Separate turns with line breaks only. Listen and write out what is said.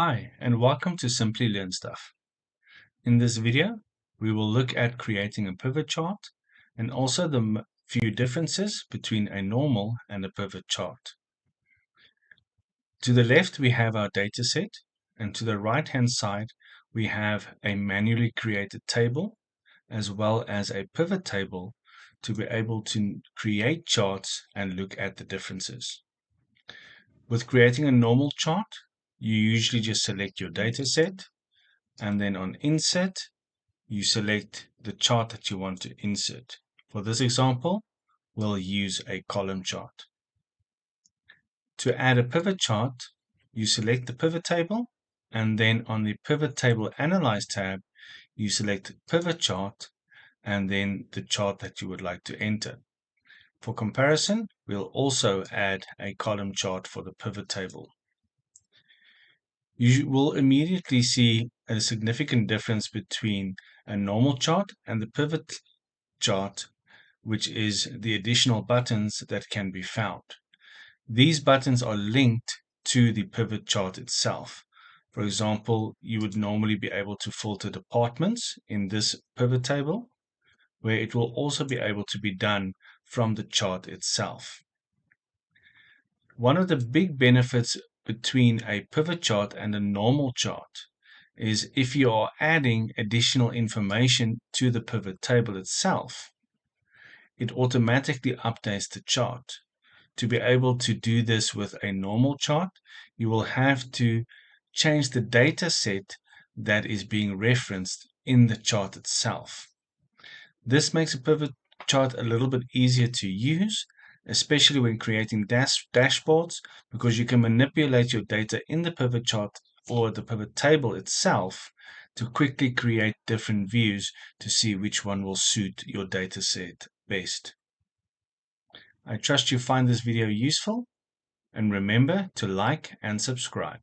Hi, and welcome to Simply Learn Stuff. In this video, we will look at creating a pivot chart and also the few differences between a normal and a pivot chart. To the left, we have our data set, and to the right-hand side, we have a manually created table as well as a pivot table to be able to create charts and look at the differences. With creating a normal chart, you usually just select your data set, and then on Insert, you select the chart that you want to insert. For this example, we'll use a column chart. To add a pivot chart, you select the pivot table, and then on the Pivot Table Analyze tab, you select Pivot Chart, and then the chart that you would like to enter. For comparison, we'll also add a column chart for the pivot table. You will immediately see a significant difference between a normal chart and the pivot chart, which is the additional buttons that can be found. These buttons are linked to the pivot chart itself. For example, you would normally be able to filter departments in this pivot table, where it will also be able to be done from the chart itself. One of the big benefits between a pivot chart and a normal chart is if you are adding additional information to the pivot table itself, it automatically updates the chart. To be able to do this with a normal chart, you will have to change the data set that is being referenced in the chart itself. This makes a pivot chart a little bit easier to use, especially when creating dashboards, because you can manipulate your data in the pivot chart or the pivot table itself to quickly create different views to see which one will suit your data set best. I trust you find this video useful, and remember to like and subscribe.